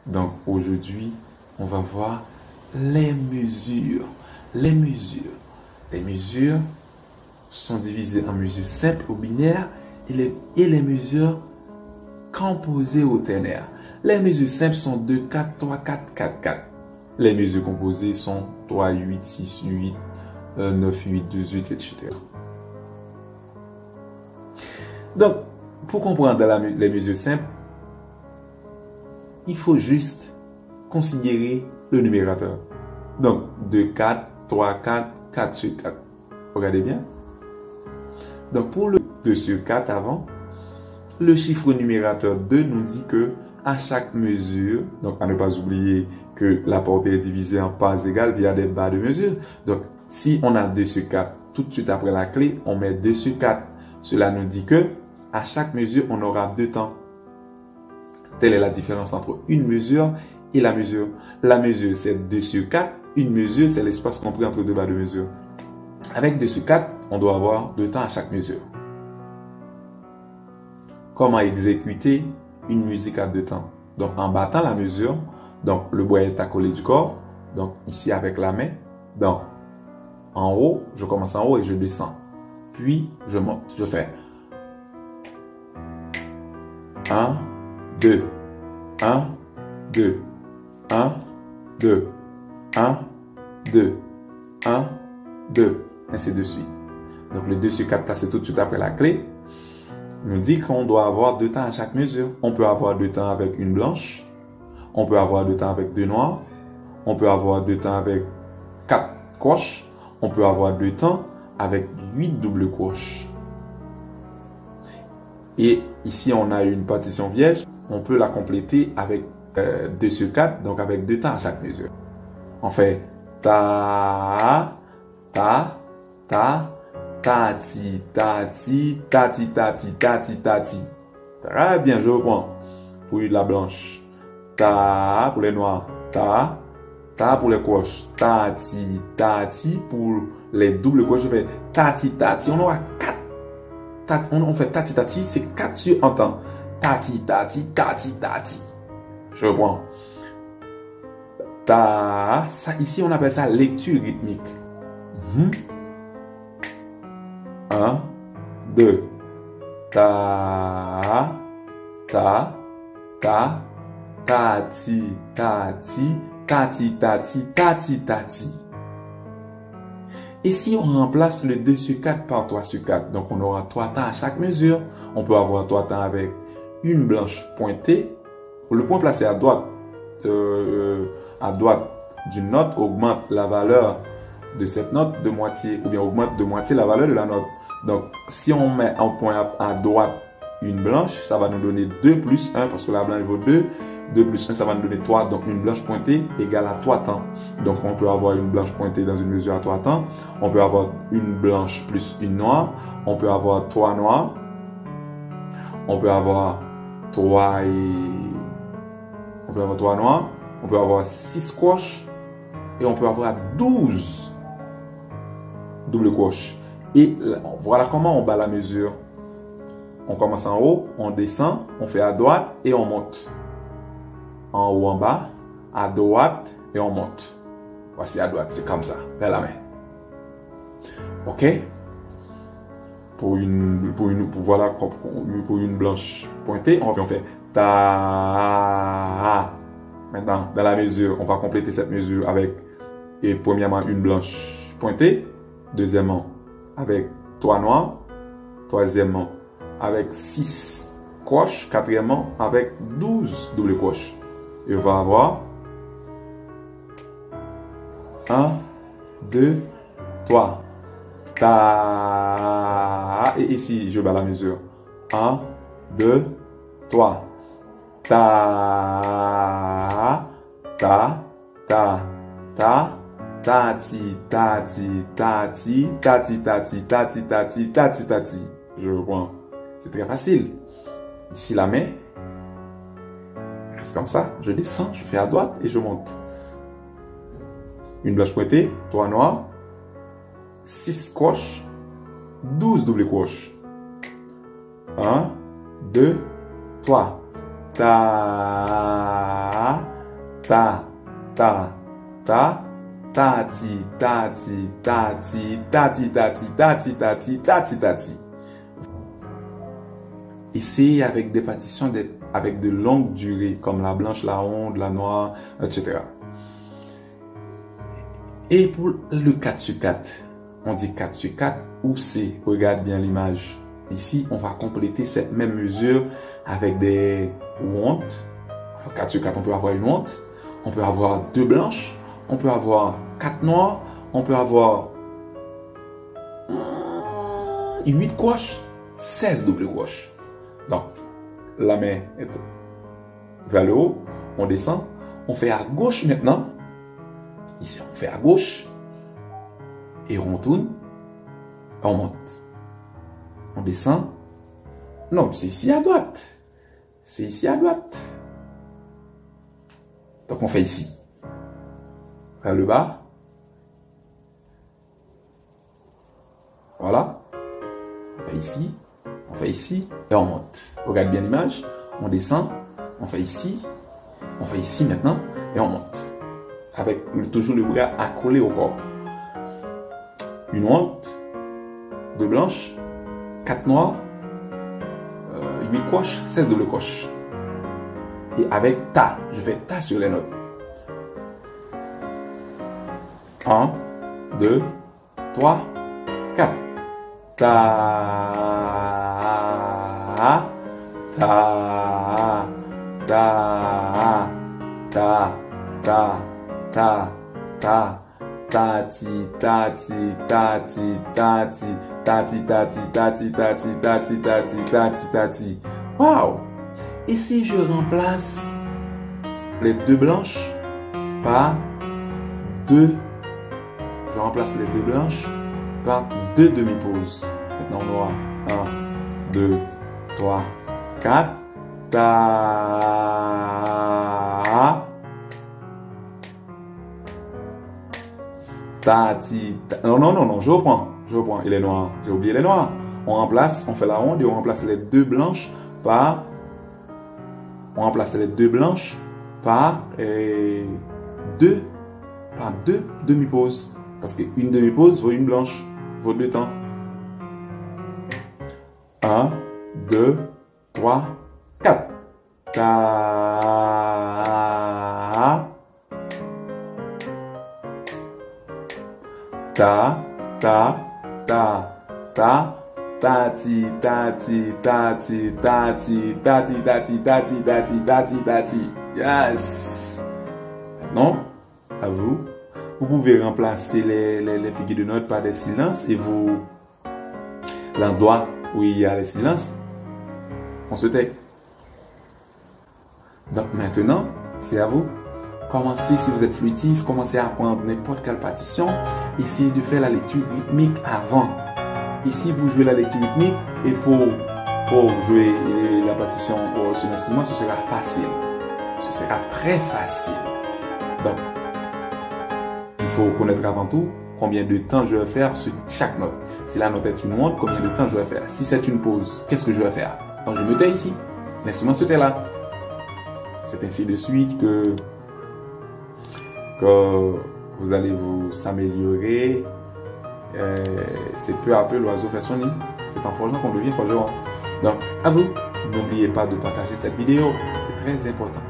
Donc aujourd'hui, on va voir les mesures. Les mesures. Les mesures sont divisées en mesures simples ou binaires et les mesures composées ou ternaires. Les mesures simples sont 2, 4, 3, 4, 4, 4. Les mesures composées sont 3, 8, 6, 8, 9, 8, 2, 8, etc. Donc, pour comprendre les mesures simples, il faut juste considérer le numérateur. Donc, 2, 4, 3, 4, 4 sur 4. Regardez bien. Donc, pour le 2 sur 4 avant, le chiffre numérateur 2 nous dit que à chaque mesure, donc à ne pas oublier que la portée est divisée en parts égales via des barres de mesure. Donc, si on a 2 sur 4, tout de suite après la clé, on met 2 sur 4. Cela nous dit que à chaque mesure, on aura 2 temps. Telle est la différence entre une mesure et la mesure. La mesure, c'est 2 sur 4. Une mesure, c'est l'espace compris entre deux barres de mesure. Avec 2 sur 4, on doit avoir 2 temps à chaque mesure. Comment exécuter une musique à 2 temps? Donc, en battant la mesure, donc le bois est accolé du corps, donc ici avec la main. Donc, en haut, je commence en haut et je descends. Puis, je monte. Je fais 1, 2, 1, 2, 1, 2, 1, 2, 1, 2, ainsi de suite. Donc, le 2 sur 4 placé tout de suite après la clé nous dit qu'on doit avoir 2 temps à chaque mesure. On peut avoir 2 temps avec une blanche, on peut avoir 2 temps avec 2 noirs, on peut avoir 2 temps avec 4 croches, on peut avoir 2 temps avec 8 doubles croches. Et ici, on a une partition vierge, on peut la compléter avec 2 sur 4, donc avec 2 temps à chaque mesure. On fait ta, ta, ta, tati, tati, tati, tati, tati, tati. Très bien, je reprends. Pour la blanche. Ta pour les noirs. Ta pour les croches. Tati, tati pour les doubles croches. Je fais tati, tati. On aura 4. On fait tati, tati, c'est 4 sur un temps. Tati, tati, tati, tati. Je reprends. Ta, ça, ici on appelle ça lecture rythmique. 1, 2, ta, ta, ta, tati, tati, tati, tati, tati, tati. Et si on remplace le 2 sur 4 par 3 sur 4, donc on aura 3 temps à chaque mesure. On peut avoir 3 temps avec une blanche pointée. Le point placé à droite d'une note augmente la valeur de cette note de moitié, ou bien augmente de moitié la valeur de la note. Donc, si on met un point à droite une blanche, ça va nous donner 2 plus 1, parce que la blanche vaut 2. 2 plus 1, ça va nous donner 3. Donc, une blanche pointée égale à 3 temps. Donc, on peut avoir une blanche pointée dans une mesure à 3 temps. On peut avoir une blanche plus une noire. On peut avoir 3 noirs. On peut avoir 3 noirs. On peut avoir 6 croches. Et on peut avoir 12 double croches. Et voilà comment on bat la mesure. On commence en haut, on descend, on fait à droite et on monte. En haut, en bas, à droite et on monte. Voici à droite, c'est comme ça, vers la main. Ok? Pour une blanche pointée, on fait ta. Maintenant, dans la mesure, on va compléter cette mesure avec, et premièrement, une blanche pointée. Deuxièmement, avec 3 noirs. Troisièmement, avec 6 croches. Quatrièmement, avec 12 doubles croches. Et on va avoir 1, 2, 3. Ta. Et ici, je bats la mesure. 1, 2, 3. Ta. Ta. Ta. Ta. Tati, tati, tati, tati, tati, tati, tati, tati, tati. Je reprends. C'est très facile. Ici, la main. Reste comme ça. Je descends, je fais à droite et je monte. Une blanche pointée, 3 noirs, 6 croches, 12 doubles croches. 1, 2, 3. Ta, ta, ta, ta, tati, tati, tati, tati, tati, tati, tati, tati, tati. Essayez avec des partitions avec de longue durée, comme la blanche, la ronde, la noire, etc. Et pour le 4 sur 4, on dit 4 sur 4 ou C. Regarde bien l'image. Ici, on va compléter cette même mesure avec des hontes. 4 sur 4, on peut avoir une honte. On peut avoir 2 blanches. On peut avoir 4 noires. On peut avoir 8 gauches, 16 double gauche. Donc, la main est vers le haut. On descend. On fait à gauche maintenant. Ici, on fait à gauche. Et on tourne. On monte. On descend. Non, c'est ici à droite. C'est ici à droite. Donc, on fait ici. Vers le bas. Voilà. On fait ici. On fait ici. Et on monte. Regarde bien l'image. On descend. On fait ici. On fait ici maintenant. Et on monte. Avec toujours le bras accolé au corps. Une honte. 2 blanches. 4 noires. 8 coches. 16 double coches. Et avec ta. Je fais ta sur les notes. 1, 2, 3, 4. Ta, ta, ta, ta, ta, ta, ta, tati, tati, tati, tati, tati, tati, tati, tati, tati, tati, tati, tati. Wow! Et si je remplace les 2 blanches par 2, je remplace les 2 blanches par 2 demi-pauses. Maintenant on aura 1, 2, 3, 4. Ta, tati, non, je reprends, il est noir, j'ai oublié les noirs. On remplace, on fait la ronde et on remplace les 2 blanches par, par 2 demi-pauses. Parce qu'une demi-pause vaut une blanche, vaut 2 temps. 1, 2, 3, 4. Ta, ta, ta, ta, ta, tati, tati, tati, tati, tati, tati, tati, tati, tati, tati. Yes. Maintenant, à vous. Vous pouvez remplacer les figures de notes par des silences et vous, l'endroit où il y a les silences, on se tait. Donc maintenant, c'est à vous. Commencez, si vous êtes flûtiste, commencez à apprendre n'importe quelle partition. Essayez de faire la lecture rythmique avant. Ici, vous jouez la lecture rythmique et pour jouer la partition sur l'instrument, ce sera facile. Ce sera très facile. Donc, il faut connaître avant tout combien de temps je vais faire sur chaque note. Si la note est une honte, combien de temps je vais faire. Si c'est une pause, qu'est-ce que je vais faire? Donc je me tais ici. L'instrument se tait là. C'est ainsi de suite que vous allez vous s'améliorer. C'est peu à peu l'oiseau fait son nid. C'est en forgeant qu'on devient forgeron. Donc à vous, n'oubliez pas de partager cette vidéo. C'est très important.